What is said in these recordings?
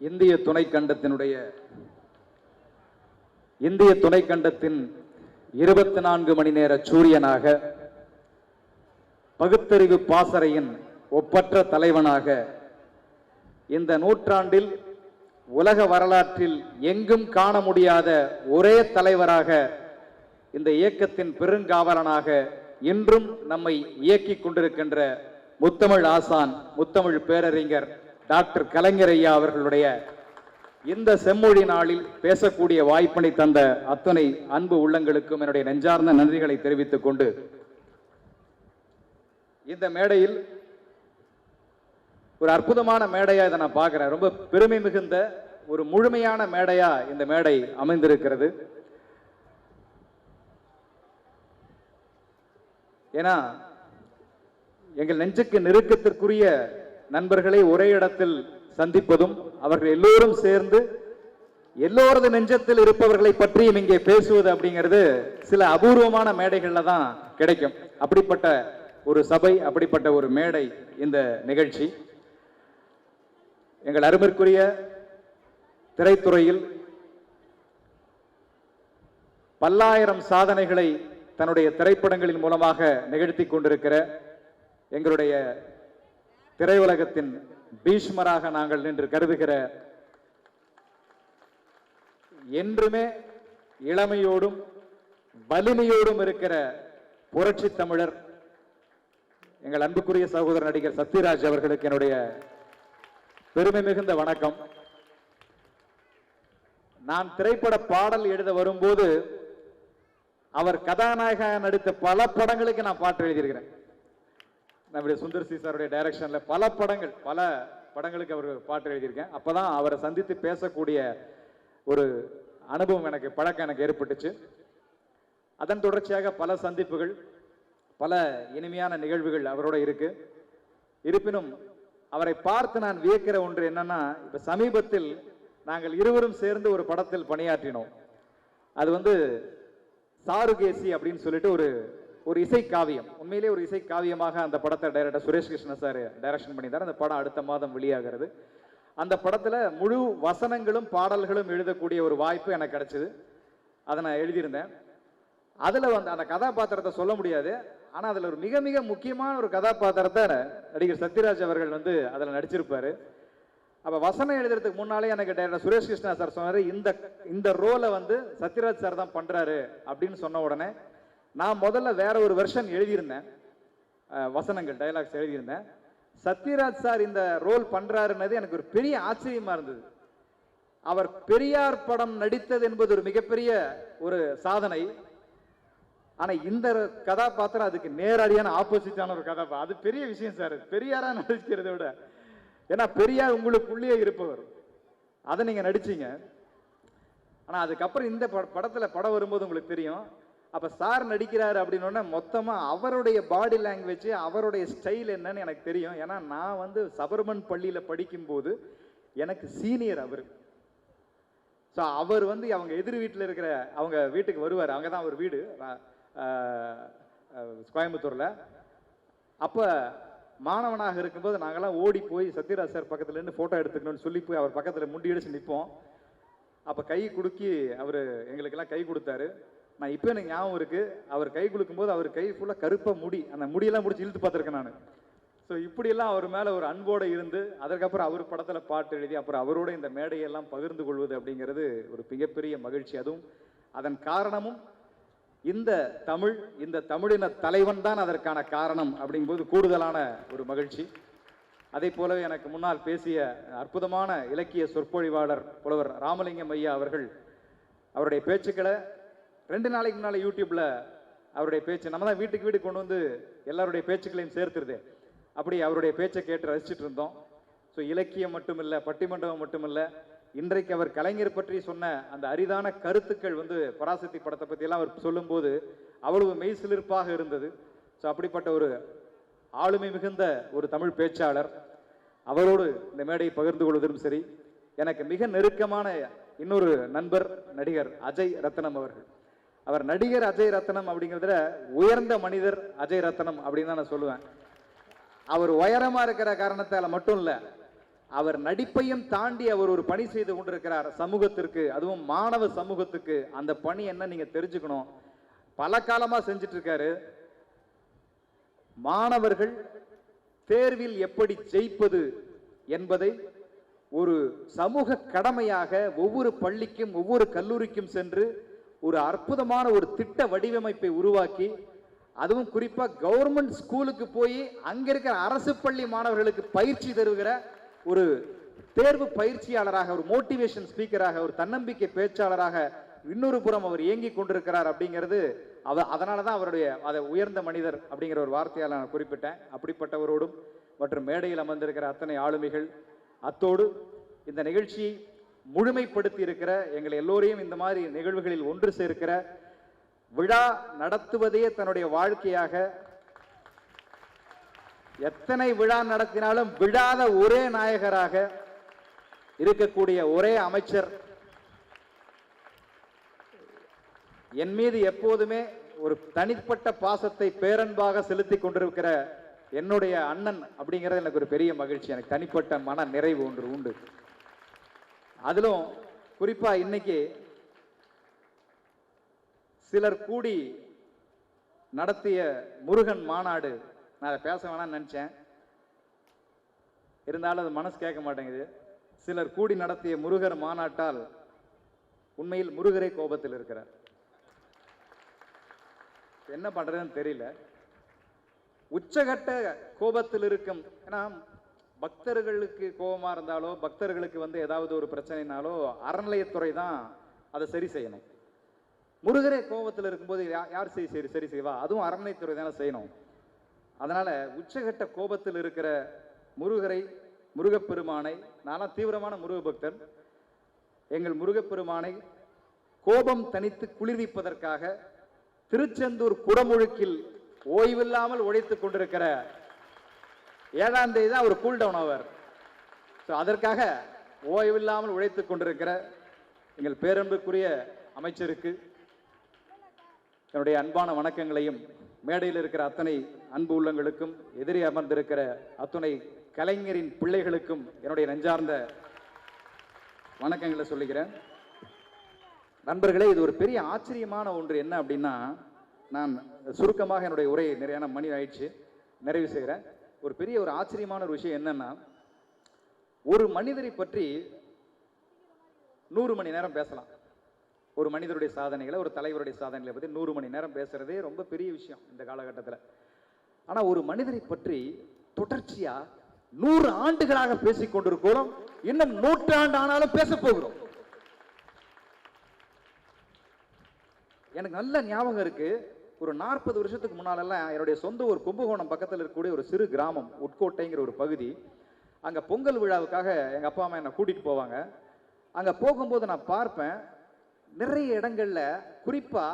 இந்திய துணைக்கண்டத்தின் 24 மணி நேர சூரியனாக, பகுத்தறிவு பாசறையின் ஒப்பற்ற தலைவனாக, இந்த நூற்றாண்டில் உலக வரலாற்றில் எங்கும் காண முடியாத ஒரே தலைவராக, இந்த இயக்கத்தின் பெருங்காவலனாக இன்றும் நம்மை இயக்கிக் கொண்டிருக்கின்ற முத்தமிழ் ஆசான், முத்தமிழ் பேரறிஞர் டாக்டர் கலைஞர் ஐயா அவர்களுடைய இந்த செம்மொழி நாளில் பேசக்கூடிய வாய்ப்பினை தந்த அத்தனை அன்பு உள்ளங்களுக்கும் என்னுடைய நெஞ்சார்ந்த நன்றிகளை தெரிவித்துக் கொண்டு, இந்த மேடையில் ஒரு அற்புதமான மேடையா இதை நான் பார்க்கிறேன். ரொம்ப பெருமை மிகுந்த ஒரு முழுமையான மேடையா இந்த மேடை அமைந்திருக்கிறது. ஏன்னா எங்கள் நெஞ்சுக்கு நெருக்கத்திற்குரிய நண்பர்களை ஒரே இடத்தில் சந்திப்பதும், அவர்கள் எல்லோரும் சேர்ந்து எல்லோரது நெஞ்சத்தில் இருப்பவர்களை பற்றியும் இங்கே பேசுவது அப்படிங்கிறது சில அபூர்வமான மேடைகள்ல தான் கிடைக்கும். அப்படிப்பட்ட ஒரு சபை, அப்படிப்பட்ட ஒரு மேடை இந்த நிகழ்ச்சி. எங்கள் அருமைக்குரிய திரைத்துறையில் பல்லாயிரம் சாதனைகளை தன்னுடைய திரைப்படங்களின் மூலமாக நிகழ்த்தி கொண்டிருக்கிற எங்களுடைய திரையுலகத்தின் பீஷ்மராக நாங்கள் நின்று கருதுகிற, என்றுமே இளமையோடும் வலிமையோடும் இருக்கிற புரட்சி தமிழர் எங்கள் அன்புக்குரிய சகோதரர் நடிகர் சத்யராஜ் அவர்களுக்கு என்னுடைய பெருமை மிகுந்த வணக்கம். நான் திரைப்பட பாடல் எழுத வரும்போது அவர் கதாநாயகனாக நடித்த பல படங்களுக்கு நான் பாட்டு எழுதியிருக்கிறேன். நம்முடைய சுந்தர் சி சாருடைய டைரக்ஷன்ல பல படங்களுக்கு அவர் பாட்டு எழுதியிருக்கேன். அப்பதான் அவரை சந்தித்து பேசக்கூடிய ஒரு அனுபவம் பழக்கம் எனக்கு ஏற்பட்டுச்சு. அதன் தொடர்ச்சியாக பல சந்திப்புகள், பல இனிமையான நிகழ்வுகள் அவரோட இருக்கு. இருப்பினும் அவரை பார்த்து நான் வியக்கிற ஒன்று என்னன்னா, இப்ப சமீபத்தில் நாங்கள் இருவரும் சேர்ந்து ஒரு படத்தில் பணியாற்றினோம். அது சாருகேசி அப்படின்னு சொல்லிட்டு ஒரு இசை காவியம், உண்மையிலே ஒரு இசை காவியமாக அந்த படத்தை director Suresh Krishna sir direction பண்ணியிருந்தார். அந்த படம் அடுத்த மாதம் வெளியாகிறது. அந்த படத்துல முழு வசனங்களும் பாடல்களும் எழுதக்கூடிய ஒரு வாய்ப்பு எனக்கு கிடைச்சது. அதை நான் எழுதியிருந்தேன். அதுல அந்த கதாபாத்திரத்தை சொல்ல முடியாது. ஆனா அதுல ஒரு மிக மிக முக்கியமான ஒரு கதாபாத்திரத்தை நடிகர் சத்யராஜ் அவர்கள் அதுல நடிச்சிருப்பாரு. அப்ப வசனம் எழுதுறதுக்கு முன்னாலே எனக்கு டைரக்டர் சுரேஷ் கிருஷ்ணா சார் சொன்னாரு, இந்த ரோலை சத்யராஜ் சார் தான் பண்றாரு அப்படின்னு சொன்ன உடனே நான் முதல்ல வேற ஒரு வெர்ஷன் எழுதியிருந்தேன், வசனங்கள் டயலாக்ஸ் எழுதியிருந்தேன். சத்யராஜ் சார் இந்த ரோல் பண்றாருன்னது எனக்கு ஒரு பெரிய ஆச்சரியமா இருந்தது. அவர் பெரியார் படம் நடித்தது என்பது ஒரு மிகப்பெரிய ஒரு சாதனை. ஆனா இந்த கதாபாத்திரம் அதுக்கு நேரடியான ஆப்போசிட்டான ஒரு கதாபாத்திரம். அது பெரிய விஷயம் சார். பெரியாரா நடிக்கிறத விட, ஏன்னா பெரியார் உங்களுக்குள்ளேயே இருப்பவர், அதை நீங்க நடிச்சீங்க. ஆனா அதுக்கப்புறம் இந்த படம் வரும்போது உங்களுக்கு தெரியும், அப்ப சார் நடிக்கிறாரு அப்படின்னு மொத்தமா அவருடைய பாடி லாங்குவேஜ், அவருடைய ஸ்டைல் என்னன்னு எனக்கு தெரியும். ஏன்னா நான் சபர்மன் பள்ளியில படிக்கும் போது எனக்கு சீனியர் அவரு. ஸோ அவர் அவங்க எதிர் வீட்டில் இருக்கிற அவங்க வீட்டுக்கு வருவார். அங்கதான் அவர் வீடு கோயம்புத்தூர்ல. அப்ப மாணவனாக இருக்கும்போது நாங்கெல்லாம் ஓடி போய் சத்யராஜ் சார் பக்கத்துல இருந்து போட்டோ எடுத்துக்கணும்னு சொல்லி போய் அவர் பக்கத்துல முண்டி அடிச்சு நிற்போம். அப்ப கை குலுக்கி அவரு எங்களுக்கெல்லாம் கை கொடுத்தாரு. நான் இப்போ எனக்கு ஞாபகம் இருக்கு, அவர் கை குலுக்கும் போது அவர் கை ஃபுல்லா கருப்பா முடி, அந்த முடியெல்லாம் முடிச்சு இழுத்து பார்த்துருக்கேன் நான். ஸோ இப்படியெல்லாம் அவர் மேல ஒரு அன்போடு இருந்து, அதற்கப்புறம் அவர் படத்துல பாட்டு எழுதி அப்புறம் அவரோட இந்த மேடையெல்லாம் பகிர்ந்து கொள்வது அப்படிங்கிறது ஒரு மிகப்பெரிய மகிழ்ச்சி. அதுவும் அதன் காரணமும் இந்த தமிழின தலைவன் தான் அதற்கான காரணம் அப்படிங்கும்போது கூடுதலான ஒரு மகிழ்ச்சி. அதே போலவே எனக்கு முன்னால் பேசிய அற்புதமான இலக்கிய சொற்பொழிவாளர் புலவர் ராமலிங்கம் ஐயா அவர்கள், அவருடைய பேச்சுக்களை 2 நாளைக்கு முன்னால யூடியூப்ல அவருடைய பேச்சு, நம்ம தான் வீட்டுக்கு வீடு கொண்டு எல்லாருடைய பேச்சுக்களையும் சேர்த்துருது. அப்படி அவருடைய பேச்சை கேட்டு ரசிச்சுட்டு இருந்தோம். ஸோ இலக்கியம் மட்டுமில்லை, பட்டிமண்டபம் மட்டுமில்லை, இன்றைக்கு அவர் கலைஞர் பற்றி சொன்ன அந்த அரிதான கருத்துக்கள் பராசக்தி படத்தை பத்தி எல்லாம் அவர் சொல்லும்போது அவ்வளவு மெய் சிலிர்ப்பாக இருந்தது. ஸோ அப்படிப்பட்ட ஒரு ஆளுமை மிகுந்த ஒரு தமிழ் பேச்சாளர், அவரோடு இந்த மேடையை பகிர்ந்து கொள்வதும் சரி. எனக்கு மிக நெருக்கமான இன்னொரு நண்பர் நடிகர் அஜய் ரத்னம் அவர்கள். அவர் நடிகர் அஜய் ரத்னம் அப்படிங்கிறதுல உயர்ந்த மனிதர் அஜய் ரத்னம் அப்படின்னு தான் நான் சொல்லுவேன். அவர் உயரமா இருக்கிற காரணத்தால மட்டும் இல்ல, அவர் நடிப்பையும் தாண்டி அவர் ஒரு பணி செய்து கொண்டிருக்கிறார் சமூகத்திற்கு, அதுவும் மாணவ சமூகத்துக்கு. அந்த பணி என்ன நீங்க தெரிஞ்சுக்கணும். பல காலமா செஞ்சிட்டு இருக்காரு. மாணவர்கள் தேர்வில் எப்படி ஜெயிப்பது என்பதை ஒரு சமூக கடமையாக ஒவ்வொரு பள்ளிக்கும் ஒவ்வொரு கல்லூரிக்கும் சென்று ஒரு அற்புதமான ஒரு திட்ட வடிவமைப்பை உருவாக்கி, அதுவும் குறிப்பா கவர்மெண்ட் ஸ்கூலுக்கு போய் அங்க இருக்கிற அரசு பள்ளி மாணவர்களுக்கு பயிற்சி தருகிற ஒரு தேர்வு பயிற்சியாளராக, ஒரு மோட்டிவேஷன் ஸ்பீக்கராக, ஒரு தன்னம்பிக்கை பேச்சாளராக இன்னொரு புறம் அவர் இயங்கி கொண்டிருக்கிறார். அப்படிங்கிறது அதனாலதான் அவருடைய அதை உயர்ந்த மனிதர் அப்படிங்கிற ஒரு வார்த்தையால் நான் குறிப்பிட்டேன். அப்படிப்பட்டவரோடும் மற்றும் மேடையில் அமர்ந்திருக்கிற அத்தனை ஆளுமைகள், அத்தோடு இந்த நிகழ்ச்சியை முழுமைப்படுத்தி இருக்கிற எங்கள் எல்லோரையும் இந்த மாதிரி நிகழ்வுகளில் ஒன்று சேர்க்கிற, விழா நடத்துவதே தன்னுடைய வாழ்க்கையாக, எத்தனை விழா நடத்தினாலும் விழாத ஒரே நாயகராக இருக்கக்கூடிய ஒரே அமைச்சர், என் மீது எப்போதுமே ஒரு தனிப்பட்ட பாசத்தை பேரன்பாக செலுத்தி கொண்டிருக்கிற என்னுடைய அண்ணன் அப்படிங்கிறது எனக்கு ஒரு பெரிய மகிழ்ச்சி. எனக்கு தனிப்பட்ட மன நிறைவு ஒன்று உண்டு. அதிலும் குறிப்பா இன்னைக்கு சிலர் கூடி நடத்திய முருகன் மாநாடு, நான் அதை பேச வேணாம்னு நினைச்சேன், இருந்தாலும் அது மனசு கேட்க மாட்டேங்குது. சிலர் கூடி நடத்திய முருகர் மாநாட்டால் உண்மையில் முருகரே கோபத்தில் இருக்கிறார். என்ன பண்றதுன்னு தெரியல. உச்சகட்ட கோபத்தில் இருக்கும். ஏன்னா பக்தர்களுக்கு கோபமா இருந்தாலோ, பக்தர்களுக்கு ஏதாவது ஒரு பிரச்சனைனாலோ அறநிலையத்துறை தான் அதை சரி செய்யணும். முருகரே கோபத்தில் இருக்கும்போது யார் சரி செய்வா? அதுவும் அறநிலையத்துறை தானே செய்யணும். அதனால உச்சகட்ட கோபத்தில் இருக்கிற முருகரை, முருகப்பெருமானை, நானும் தீவிரமான முருக பக்தர், எங்கள் முருகப்பெருமானை கோபம் தனித்து குளிர்விப்பதற்காக திருச்செந்தூர் குடமுழுக்கில் ஓய்வில்லாமல் உழைத்துக் கொண்டிருக்கிற 7ஆம் தேதி தான் ஒரு கூல் டவுன் அவர். அதற்காக ஓய்வில்லாமல் உழைத்துக் கொண்டிருக்கிற எங்கள் பேரன்புக்குரிய அமைச்சருக்கு என்னுடைய அன்பான வணக்கங்களையும், மேடையில் இருக்கிற அத்தனை அன்பு உள்ளங்களுக்கும், எதிரே அமர்ந்திருக்கிற அத்தனை கலைஞரின் பிள்ளைகளுக்கும் என்னுடைய நெஞ்சார்ந்த வணக்கங்களை சொல்லுகிறேன். நண்பர்களே, இது ஒரு பெரிய ஆச்சரியமான ஒன்று. என்ன அப்படின்னா, நான் சுருக்கமாக என்னுடைய உரையை நிறைய மணி ஆயிடுச்சு, நிறைவு செய்கிறேன். ஒரு பெரிய ஒரு ஆச்சரியமான ஒரு விஷயம் என்னன்னா, ஒரு மனிதரை பற்றி 100 மணி நேரம் பேசலாம். ஒரு மனிதருடைய சாதனைகளை, ஒரு தலைவருடைய சாதனைகளை பற்றி 100 மணி நேரம் பேசுறதே ரொம்ப பெரிய விஷயம் இந்த காலகட்டத்தில். ஆனா ஒரு மனிதரை பற்றி தொடர்ச்சியா 100 ஆண்டுகளாக பேசிக் கொண்டிருக்கிறோம். இன்னும் 100 ஆண்டு ஆனாலும் பேச போகிறோம். எனக்கு நல்ல ஞாபகம் இருக்கு, ஒரு 40 வருஷத்துக்கு முன்னாலெல்லாம் என்னுடைய சொந்த ஒரு கும்பகோணம் பக்கத்தில் இருக்கக்கூடிய ஒரு சிறு கிராமம், உட்கோட்டைங்கிற ஒரு பகுதி. அங்க பொங்கல் விழாவுக்காக எங்க அப்பா அம்மா என்னை கூட்டிட்டு போவாங்க. அங்க போகும்போது நான் பார்ப்பேன், நிறைய இடங்கள்ல, குறிப்பா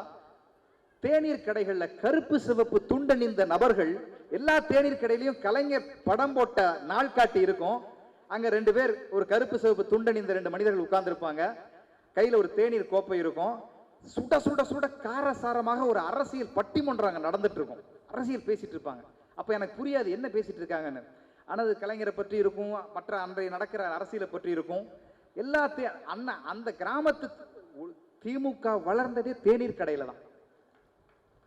தேநீர் கடைகள்ல கருப்பு சிவப்பு துண்டணிந்த நபர்கள், எல்லா தேநீர் கடையிலையும் கலைஞர் படம் போட்ட நாள்காட்டி இருக்கும். அங்க 2 பேர் ஒரு கருப்பு சிவப்பு துண்டணிந்த 2 மனிதர்கள் உட்கார்ந்து இருப்பாங்க. கையில ஒரு தேநீர் கோப்பை இருக்கும். சுட சுட சுட காரசாரமாக ஒரு அரசியல் பட்டிமன்றம் நடந்துட்டு இருக்கும். அரசியல் பேசிட்டு இருப்பாங்க. அப்ப எனக்கு புரியாது என்ன பேசிட்டு இருக்காங்கன்னு. ஆனால் கலைஞரை பற்றி இருக்கும், மற்ற அன்றைய நடக்கிற அரசியலை பற்றி இருக்கும். எல்லாத்தையும் அந்த கிராமத்து திமுக வளர்ந்ததே தேநீர் கடையில தான்.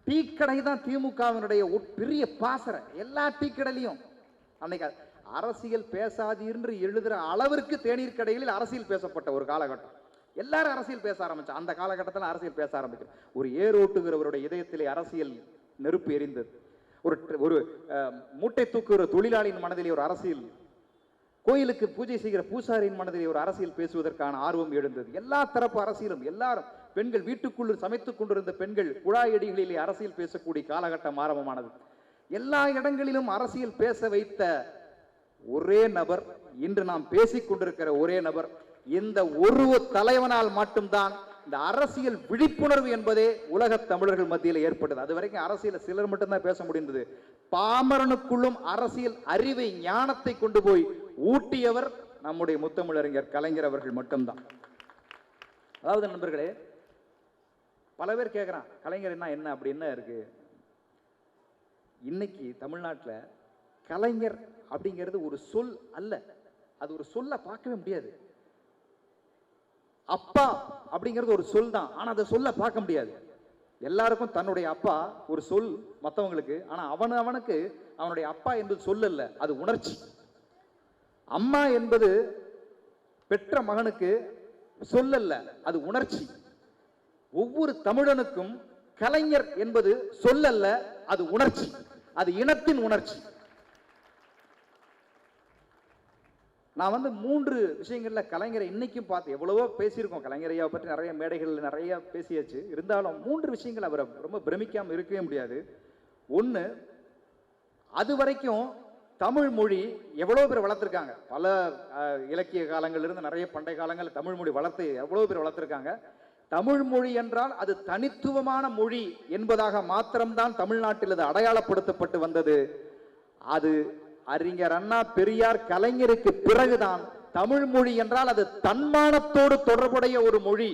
டீ கடை தான் திமுகவினுடைய பெரிய பாசறை. எல்லா டீ கடையிலையும் அன்னைக்கு அரசியல் பேசாதீர்ன்று எழுதுற அளவிற்கு தேநீர் கடைகளில் அரசியல் பேசப்பட்ட ஒரு காலகட்டம். எல்லாரும் அரசியல் பேச ஆரம்பிச்சா. அந்த காலகட்டத்தில் அரசியல் பேச ஆரம்பிக்கும். ஒரு ஏரோட்டுகிறவருடைய இதயத்திலே அரசியல் நெருப்பு எரிந்தது. ஒரு மூட்டை தூக்குகிற தொழிலாளியின் மனதிலே ஒரு அரசியல், கோயிலுக்கு பூஜை செய்கிற பூசாரியின் மனதிலே ஒரு அரசியல் பேசுவதற்கான ஆர்வம் எழுந்தது. எல்லா தரப்பு அரசியலும், எல்லாரும் பெண்கள் வீட்டுக்குள் சமைத்துக் கொண்டிருந்த பெண்கள் குழாயடிகளிலே அரசியல் பேசக்கூடிய காலகட்டம் ஆரம்பமானது. எல்லா இடங்களிலும் அரசியல் பேச வைத்த ஒரே நபர், இன்று நாம் பேசிக் கொண்டிருக்கிற ஒரே நபர், இந்த ஒரு தலைவனால் மட்டும்தான் இந்த அரசியல் விழிப்புணர்வு என்பதே உலக தமிழர்கள் மத்தியில் ஏற்பட்டது. அது வரைக்கும் அரசியல் சிலர் மட்டும்தான் பேச முடிந்தது. பாமரனுக்குள்ளும் அரசியல் அறிவை, ஞானத்தை கொண்டு போய் ஊட்டியவர் நம்முடைய முத்தமிழறிஞர் கலைஞர் அவர்கள் மட்டும்தான். அதாவது நண்பர்களே, பல பேர் கேட்கிறான் கலைஞர்னா என்ன அப்படின்னு இருக்கு. இன்னைக்கு தமிழ்நாட்டில் கலைஞர் அப்படிங்கிறது ஒரு சொல் அல்ல, அது ஒரு சொல்ல பார்க்கவே முடியாது. அப்பா அப்படிங்கிறது ஒரு சொல் தான், ஆனா அதை சொல்ல பார்க்க முடியாது. எல்லாருக்கும் தன்னுடைய அப்பா ஒரு சொல் மற்றவங்களுக்கு, ஆனா அவனுக்கு அவனுடைய அப்பா என்பது சொல் அல்ல, அது உணர்ச்சி. அம்மா என்பது பெற்ற மகனுக்கு சொல்லல்ல, அது உணர்ச்சி. ஒவ்வொரு தமிழனுக்கும் கலைஞர் என்பது சொல்லல்ல, அது உணர்ச்சி, அது இனத்தின் உணர்ச்சி. நான் 3 விஷயங்கள்ல கலைஞரை இன்னைக்கும் பார்த்து எவ்வளவோ பேசியிருக்கோம். கலைஞர் ஐயாவை பற்றி நிறைய மேடைகள் நிறைய பேசியாச்சு. இருந்தாலும் 3 விஷயங்கள் அவரை ரொம்ப பிரமிக்காம இருக்கவே முடியாது. ஒண்ணு, அது வரைக்கும் தமிழ் மொழி எவ்வளவு பேர் வளர்த்திருக்காங்க. பல இலக்கிய காலங்கள் இருந்து நிறைய பண்டைய காலங்கள் தமிழ் மொழி வளர்த்து எவ்வளவு பேர் வளர்த்திருக்காங்க. தமிழ் மொழி என்றால் அது தனித்துவமான மொழி என்பதாக மாத்திரம்தான் தமிழ்நாட்டில் அது அடையாளப்படுத்தப்பட்டு வந்தது. அது அறிஞர் அண்ணா, பெரியார், கலைஞருக்கு பிறகுதான் தமிழ் மொழி என்றால் அது தன்மானத்தோடு தொடர்புடைய ஒரு மொழி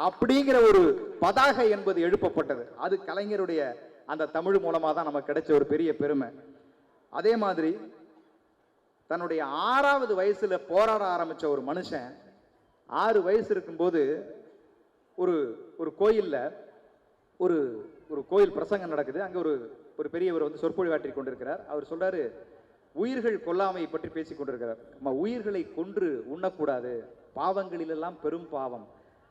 அப்படிங்கிற ஒரு பதாகை என்பது எழுப்பப்பட்டது. அது கலைஞருடைய அந்த தமிழ் மூலமா தான் நமக்கு கிடைச்ச ஒரு பெரிய பெருமை. அதே மாதிரி தன்னுடைய 6வது வயசுல போராட ஆரம்பிச்ச ஒரு மனுஷன் 6 வயசு இருக்கும்போது ஒரு கோயில்ல ஒரு கோயில் பிரசங்கம் நடக்குது. அங்க ஒரு பெரியவர் சொற்பொழிவாற்றி கொண்டிருக்கிறார். அவர் சொல்றாரு, உயிர்கள் கொல்லாமை பற்றி பேசிக் கொண்டிருக்கிறார். உயிர்களை கொன்று உண்ணக்கூடாது, பாவங்களிலெல்லாம் பெரும் பாவம்,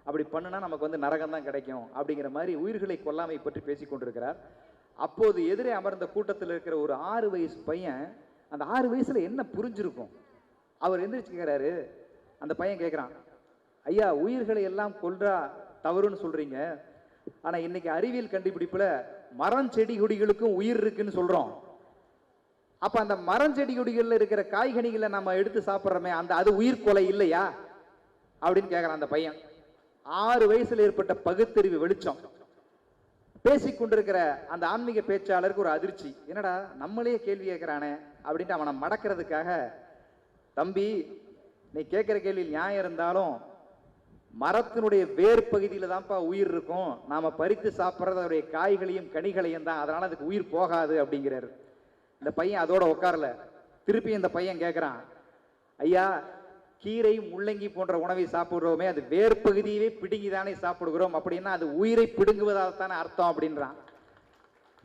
அப்படி பண்ணுனா நமக்கு நரகம் தான் கிடைக்கும் அப்படிங்கிற மாதிரி உயிர்களை கொல்லாமை பற்றி பேசிக் கொண்டிருக்கிறார். அப்போது எதிரே அமர்ந்த கூட்டத்தில் இருக்கிற ஒரு 6 வயசு பையன், அந்த 6 வயசுல என்ன புரிஞ்சிருக்கும், அவர் எந்திரிச்சுக்கிறாரு. அந்த பையன் கேட்கிறான், ஐயா உயிர்களை எல்லாம் கொல்றா தவறுன்னு சொல்றீங்க, ஆனா இன்னைக்கு அறிவியல் கண்டுபிடிப்புல மரம் செடி கொடிகளுக்கும் உயிர் இருக்குன்னு சொல்றோம். அப்ப அந்த மரம் செடி கொடிகள்ல இருக்கிற காய்கனிகளை நம்ம எடுத்து சாப்பிட்றோமே, அது உயிர் கொலை இல்லையா அப்படின்னு கேட்கிறான் அந்த பையன். 6 வயசுல ஏற்பட்ட பகுத்தறிவு வெளிச்சம். பேசிக்கொண்டிருக்கிற அந்த ஆன்மீக பேச்சாளருக்கு ஒரு அதிர்ச்சி, என்னடா நம்மளே கேள்வி கேட்கிறானே அப்படின்ட்டு அவனை மடக்கிறதுக்காக, தம்பி நீ கேட்கிற கேள்வியில் நியாயம் இருந்தாலும் மரத்தினுடைய வேர் பகுதியில தான்ப்பா உயிர் இருக்கும், நாம பறித்து சாப்பிட்றதுடைய காய்களையும் கனிகளையும் தான், அதனால அதுக்கு உயிர் போகாது அப்படிங்கிறாரு. இந்த பையன் அதோட உட்காரல. திருப்பி இந்த பையன் கேட்கிறான், ஐயா கீரை முள்ளங்கி போன்ற உணவை சாப்பிடுறோமே, அது வேர் பகுதியவே பிடுங்கிதானே சாப்பிடுகிறோம், அப்படின்னா அது உயிரை பிடுங்குவதால் தானே அர்த்தம் அப்படின்றான்.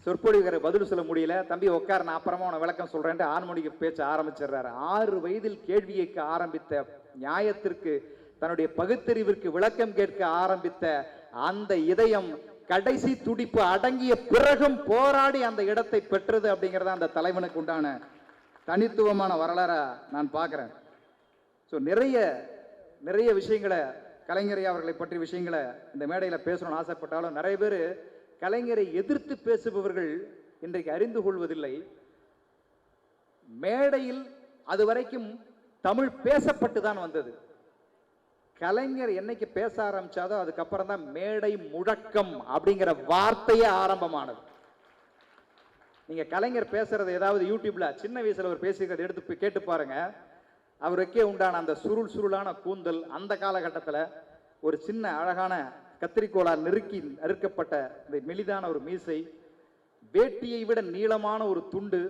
சொற்பொழிவுகிற பதில் சொல்ல முடியல. தம்பி உட்கார, நான் அப்புறமா உன விளக்கம் சொல்றேன் ஆண்மொழிக்கு பேச்ச ஆரம்பிச்சிடுறாரு. 6 வயதில் கேள்வி கேட்க ஆரம்பித்த, நியாயத்திற்கு தன்னுடைய பகுத்தறிவிற்கு விளக்கம் கேட்க ஆரம்பித்த அந்த இதயம் கடைசி துடிப்பு அடங்கிய பிறகும் போராடி அந்த இடத்தை பெற்றது அப்படிங்கிறத அந்த தலைவனுக்கு உண்டான தனித்துவமான வரலாறா நான் பார்க்கிறேன். ஸோ நிறைய விஷயங்களை கலைஞரை அவர்களை பற்றி விஷயங்களை இந்த மேடையில் பேசணும்னு ஆசைப்பட்டாலும் நிறைய பேர் கலைஞரை எதிர்த்து பேசுபவர்கள் இன்றைக்கு அறிந்து கொள்வதில்லை. மேடையில் அது வரைக்கும் தமிழ் பேசப்பட்டு தான் வந்தது. கலைஞர் என்னைக்கு பேச ஆரம்பிச்சாதோ அதுக்கப்புறம் தான் மேடை முழக்கம் அப்படிங்கிற வார்த்தையே ஆரம்பமானது. நீங்க கலைஞர் பேசுறது ஏதாவது யூடியூப்ல சின்ன வயசுல ஒரு பேசுகிறத எடுத்து கேட்டு பாருங்க. அவருக்கே உண்டான அந்த சுருளான கூந்தல், அந்த காலகட்டத்தில் ஒரு சின்ன அழகான கத்திரிக்கோளால் அறுக்கப்பட்ட இந்த மெலிதான ஒரு மீசை, வேட்டியை விட நீளமான ஒரு துண்டு,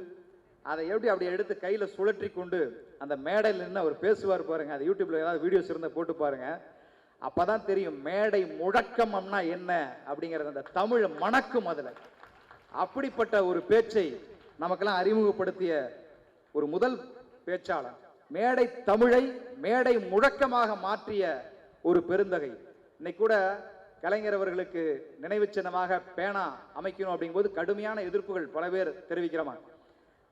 அதை அப்படி எடுத்து கையில சுழற்றி கொண்டு அந்த மேடையில் நின்று அவர் பேசுவார் பாருங்க. அது யூடியூப்ல ஏதாவது வீடியோஸ் இருந்தால் போட்டு பாருங்க. அப்பதான் தெரியும் மேடை முழக்கம் என்ன அப்படிங்கிறது. அந்த தமிழ் மணக்கும் அதுல. அப்படிப்பட்ட ஒரு பேச்சை நமக்கெல்லாம் அறிமுகப்படுத்திய ஒரு முதல் பேச்சாளர், மேடை தமிழை மேடை முழக்கமாக மாற்றிய ஒரு பெருந்தகை. இன்னைக்கு கூட கலைஞர் அவர்களுக்கு நினைவு சின்னமாக பேனா அமைக்கணும் அப்படிங்கும்போது கடுமையான எதிர்ப்புகள் பல பேர் தெரிவிக்கிறோமா.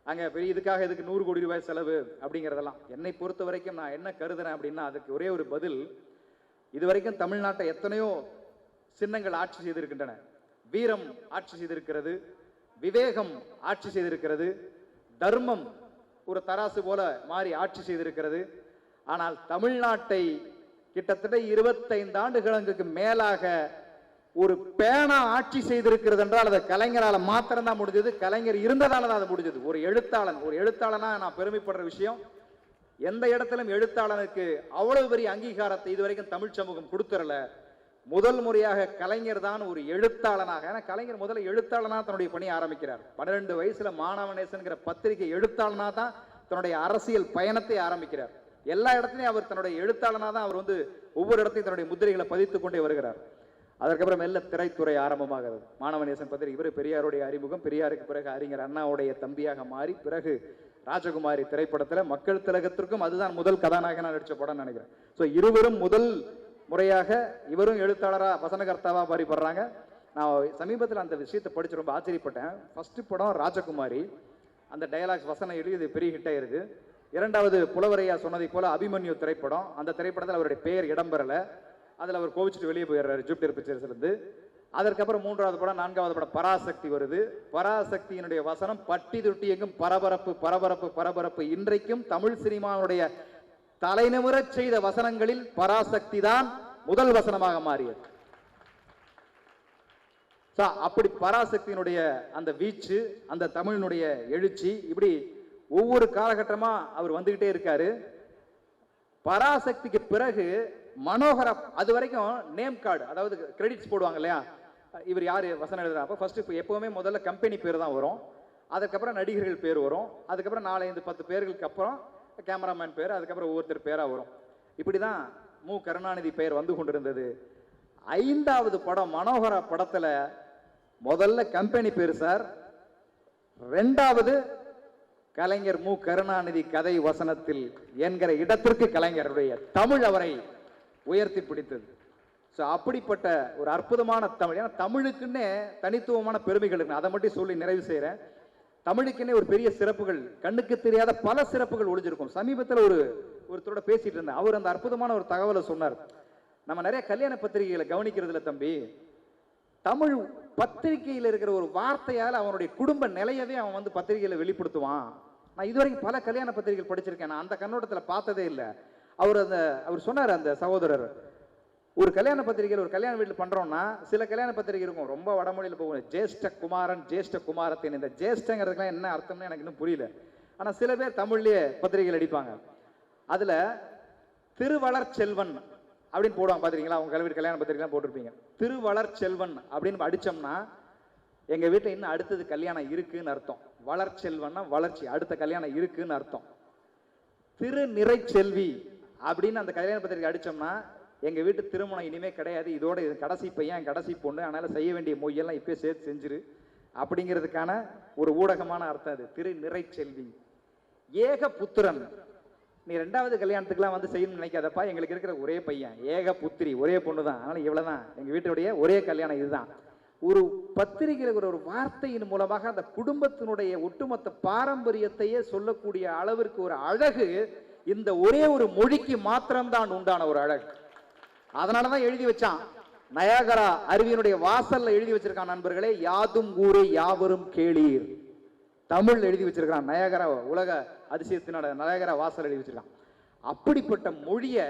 அங்கே பெரிய இதுக்காக இதுக்கு 100 கோடி ரூபாய் செலவு அப்படிங்கிறதெல்லாம். என்னை பொறுத்த வரைக்கும் நான் என்ன கருதுறேன் அப்படின்னா, அதுக்கு ஒரே ஒரு பதில். இதுவரைக்கும் தமிழ்நாட்டை எத்தனையோ சின்னங்கள் ஆட்சி செய்திருக்கின்றன. வீரம் ஆட்சி செய்திருக்கிறது, விவேகம் ஆட்சி செய்திருக்கிறது, தர்மம் ஒரு தராசு போல மாறி ஆட்சி செய்திருக்கிறது. ஆனால் தமிழ்நாட்டை கிட்டத்தட்ட 25 ஆண்டுகளுக்கு மேலாக ஒரு பேனா ஆட்சி செய்திருக்கிறது என்றால் அது கலைஞரால மாத்திரம் தான் முடிஞ்சது. கலைஞர் இருந்ததால தான் அது முடிஞ்சது. ஒரு எழுத்தாளனா நான் பெருமைப்படுற விஷயம், எந்த இடத்திலும் எழுத்தாளனுக்கு அவ்வளவு பெரிய அங்கீகாரத்தை இதுவரைக்கும் தமிழ் சமூகம் கொடுத்துறல. முதல் முறையாக கலைஞர் தான் ஒரு எழுத்தாளனாக, ஏன்னா கலைஞர் முதல்ல எழுத்தாளனா தன்னுடைய பணியை ஆரம்பிக்கிறார். 12 வயசுல மாணவநேசன்கிற பத்திரிகை எழுத்தாளனா தான் தன்னுடைய அரசியல் பயணத்தை ஆரம்பிக்கிறார். எல்லா இடத்துலையும் அவர் தன்னுடைய எழுத்தாளனா தான் அவர் வந்து ஒவ்வொரு இடத்தையும் தன்னுடைய முத்திரைகளை பதித்துக் கொண்டே வருகிறார். அதற்கப்புறம் மெல்ல திரைத்துறை ஆரம்பமாகிறது. மாணவநேசன் பத்திரிகை, இவர் பெரியாருடைய அறிமுகம், பெரியாருக்கு பிறகு அறிஞர் அண்ணாவுடைய தம்பியாக மாறி பிறகு ராஜகுமாரி திரைப்படத்துல மக்கள் திலகத்திற்கும் அதுதான் முதல் கதாநாயகனா நடிச்ச படம் நினைக்கிறேன். ஸோ இருவரும் முதல் முறையாக இவரும் எழுத்தாளரா வசனகர்த்தாவா மாறிப்படுறாங்க. நான் சமீபத்தில் அந்த விஷயத்தை படிச்சு ரொம்ப ஆச்சரியப்பட்டேன். ஃபர்ஸ்ட் படம் ராஜகுமாரி, அந்த டயலாக்ஸ் வசனம் எழுதி இது பெரிய ஹிட் ஆயிருக்கு. இரண்டாவது புலவரையா சொன்னதை போல அபிமன்யு திரைப்படம், அந்த திரைப்படத்தில் அவருடைய பெயர் இடம்பெறல, அதில் அவர் கோவிச்சுட்டு வெளியே போயிடுறாரு ஜூபிட்டர் பிக்சர்ஸ்லேருந்து. அதற்கப்புறம் மூன்றாவது படம், நான்காவது படம் பராசக்தி வருது. பராசக்தியினுடைய வசனம் பட்டி தொட்டி எங்கும் பரபரப்பு பரபரப்பு பரபரப்பு. இன்றைக்கும் தமிழ் சினிமாவுடைய தலைநிமிர செய்த வசனங்களில் பராசக்தி தான் முதல் வசனமாக மாறியது. அப்படி பராசக்தியினுடைய அந்த வீச்சு, அந்த தமிழினுடைய எழுச்சி, இப்படி ஒவ்வொரு காலகட்டமா அவர் வந்துகிட்டே இருக்காரு. பராசக்திக்கு பிறகு மனோகர, அது வரைக்கும் நேம் கார்டு, அதாவது கிரெடிட்ஸ் போடுவாங்க இல்லையா, இவர் யாரு வசனம் எழுதுறாங்க. ஃபர்ஸ்ட் இப்போ எப்பவுமே முதல்ல கம்பெனி பேர் தான் வரும், அதுக்கப்புறம் நடிகர்கள் பேர் வரும், அதுக்கப்புறம் 4-5-10 பேர்களுக்கு அப்புறம் கேமராமேன் பேர், அதுக்கப்புறம் ஒவ்வொருத்தர் பேரா வரும். இப்படிதான் மு கருணாநிதி பெயர் வந்து கொண்டிருந்தது. 5வது படம் மனோகர படத்துல முதல்ல கம்பெனி பேர் சார், 2வது கலைஞர் மு கருணாநிதி கதை வசனத்தில் என்கிற இடத்திற்கு கலைஞருடைய தமிழ் அவரை உயர்த்தி பிடித்தது. அப்படிப்பட்ட ஒரு அற்புதமான தமிழ். ஏன்னா தமிழுக்குன்னே தனித்துவமான பெருமைகள் இருக்கு. அதை மட்டும் சொல்லி நிறைவு செய்யறேன். தமிழுக்குன்னே ஒரு பெரிய சிறப்புகள், கண்ணுக்கு தெரியாத பல சிறப்புகள் ஒளிஞ்சிருக்கும். சமீபத்தில் ஒருத்தரோட பேசிட்டு இருந்தேன். அவர் அந்த அற்புதமான ஒரு தகவலை சொன்னார். நம்ம நிறைய கல்யாண பத்திரிகைகளை கவனிக்கிறதுல தம்பி, தமிழ் பத்திரிகையில் இருக்கிற ஒரு வார்த்தையால் அவனுடைய குடும்ப நிலையவே அவன் வந்து பத்திரிகையில வெளிப்படுத்துவான். நான் இதுவரைக்கும் பல கல்யாண பத்திரிகைகள் படிச்சிருக்கேன், நான் அந்த கண்ணோட்டத்தில் பார்த்ததே இல்லை. அவர் சொன்னார், அந்த சகோதரர், ஒரு கல்யாண பத்திரிகையில் ஒரு கல்யாண வீட்டில் பண்றோம்னா சில கல்யாண பத்திரிகை இருக்கும் ரொம்ப வடமொழியில் போகும், ஜேஷ்ட குமாரன் ஜேஷ்ட குமாரத்தின். இந்த ஜேஷ்டங்கிறதுக்குலாம் என்ன அர்த்தம்னு எனக்கு இன்னும் புரியல. ஆனா சில பேர் தமிழ்லயே பத்திரிகைகள் அடிப்பாங்க. அதுல திருவளர் செல்வன் அப்படின்னு போடுவாங்க, பாத்திருக்கீங்களா? அவங்க வீட்டு கல்யாண பத்திரிகைலாம் போட்டிருப்பீங்க. திருவளர் செல்வன் அப்படின்னு அடிச்சோம்னா எங்க வீட்டில் இன்னும் அடுத்தது கல்யாணம் இருக்குன்னு அர்த்தம். வளர்ச்செல்வன்னா வளர்ச்சி, அடுத்த கல்யாணம் இருக்குன்னு அர்த்தம். திருநிறை செல்வி அப்படின்னு அந்த கல்யாண பத்திரிகை அடிச்சோம்னா எங்க வீட்டு திருமணம் இனிமே கிடையாது, இதோட இது கடைசி பையன் கடைசி பொண்ணு, அதனால செய்ய வேண்டிய மொய்யெல்லாம் இப்பயே சேர்த்து செஞ்சிரு அப்படிங்கிறதுக்கான ஒரு ஊடகமான அர்த்தம் அது. திருநிறை செல்வி. ஏக புத்திரன், நீ 2வது கல்யாணத்துக்குலாம் வந்து செய்யணும்னு நினைக்காதப்பா, எங்களுக்கு இருக்கிற ஒரே பையன், ஏக புத்திரி, ஒரே பொண்ணு தான், அதனால இவ்வளவுதான் எங்க வீட்டுடைய ஒரே கல்யாணம் இதுதான். ஒரு பத்திரிகையில் ஒரு வார்த்தையின் மூலமாக அந்த குடும்பத்தினுடைய ஒட்டுமொத்த பாரம்பரியத்தையே சொல்லக்கூடிய அளவிற்கு ஒரு அழகு இந்த ஒரே ஒரு மொழிக்கு மாத்திரம்தான் உண்டான ஒரு அழகு. அதனாலதான் எழுதி வச்சான், நயாகரா அருவியினுடைய வாசல்ல எழுதி வச்சிருக்கான் நண்பர்களே, யாதும் ஊரே யாவரும் கேளீர். தமிழ் எழுதி வச்சிருக்கான், நயாகரா உலக அதிசயத்தினோட நயாகரா வாசல் எழுதி வச்சிருக்கான். அப்படிப்பட்ட மொழிய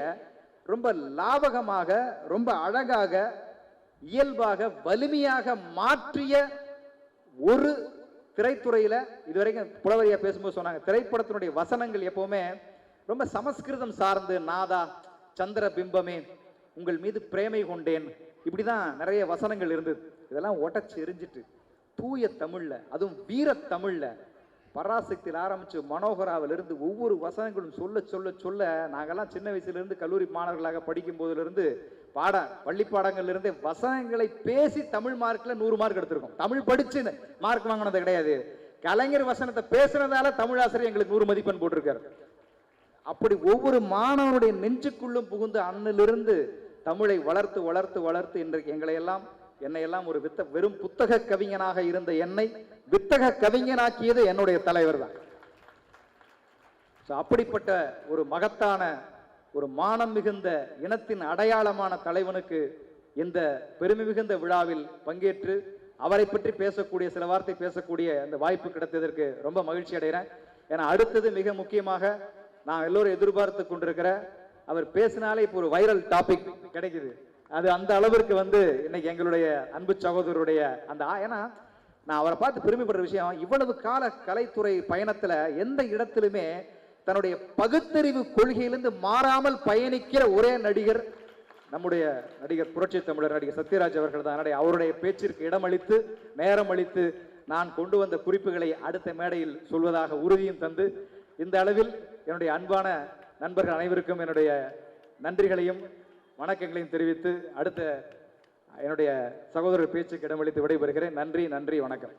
ரொம்ப லாபகமாக, ரொம்ப அழகாக, இயல்பாக, வலிமையாக மாற்றிய ஒரு திரைத்துறையில இதுவரைக்கும் புலவரியா பேசும்போது சொன்னாங்க, திரைப்படத்தினுடைய வசனங்கள் எப்பவுமே ரொம்ப சமஸ்கிருதம் சார்ந்து, நாதா சந்திர பிம்பமே உங்கள் மீது பிரேமை கொண்டேன், இப்படிதான் நிறைய வசனங்கள் இருந்தது. இதெல்லாம் உடச்சு எரிஞ்சிட்டு தூய தமிழ்ல, அதுவும் வீர தமிழ்ல, பராசக்தியில் ஆரம்பிச்சு மனோகராவிலிருந்து ஒவ்வொரு வசனங்களும் சொல்ல சொல்ல சொல்ல, நாங்கெல்லாம் சின்ன வயசுல இருந்து கல்லூரி மாணவர்களாக படிக்கும் போதுல இருந்து பள்ளி பாடங்கள்ல இருந்து வசனங்களை பேசி தமிழ் மார்க்ல 100 மார்க் எடுத்திருக்கோம். தமிழ் படிச்சு மார்க் வாங்கினது கிடையாது, கலைஞர் வசனத்தை பேசுறதால தமிழ் ஆசிரியர் எங்களுக்கு 100 மதிப்பெண் போட்டிருக்காரு. அப்படி ஒவ்வொரு மாணவனுடைய நெஞ்சுக்குள்ளும் புகுந்து அண்ணிலிருந்து தமிழை வளர்த்து வளர்த்து வளர்த்து இன்றைக்கு என்னையெல்லாம் ஒரு வெறும் புத்தக கவிஞனாக இருந்த என்னை வித்தக கவிஞனாக்கியது என்னுடைய தலைவர் தான். அப்படிப்பட்ட ஒரு மகத்தான, ஒரு மானம் மிகுந்த, இனத்தின் அடையாளமான தலைவனுக்கு இந்த பெருமை மிகுந்த விழாவில் பங்கேற்று அவரை பற்றி பேசக்கூடிய, சில வார்த்தை பேசக்கூடிய அந்த வாய்ப்பு கிடைத்ததற்கு ரொம்ப மகிழ்ச்சி அடைகிறேன். ஏன்னா அடுத்தது மிக முக்கியமாக நான் எல்லோரும் எதிர்பார்த்து கொண்டிருக்கிற, அவர் பேசினாலே இப்போ ஒரு வைரல் டாபிக் கிடைக்குது, அது அந்த அளவிற்கு வந்து இன்னைக்கு எங்களுடைய அன்பு சகோதரருடைய அந்த, ஏன்னா நான் அவரை பார்த்து பெருமைப்படுற விஷயம், இவ்வளவு கால கலைத்துறை பயணத்துல எந்த இடத்திலுமே தன்னுடைய பகுத்தறிவு கொள்கையிலிருந்து மாறாமல் பயணிக்கிற ஒரே நடிகர் நம்முடைய நடிகர், புரட்சி தமிழர் நடிகர் சத்யராஜ் அவர்கள் தான். அவருடைய பேச்சிற்கு இடமளித்து நேரம் அளித்து நான் கொண்டு வந்த குறிப்புகளை அடுத்த மேடையில் சொல்வதாக உறுதியும் தந்து, இந்த அளவில் என்னுடைய அன்பான நண்பர்கள் அனைவருக்கும் என்னுடைய நன்றிகளையும் வணக்கங்களையும் தெரிவித்து அடுத்த என்னுடைய சகோதரர் பேச்சுக்கு இடமளித்து விடைபெறுகிறேன். நன்றி, நன்றி, வணக்கம்.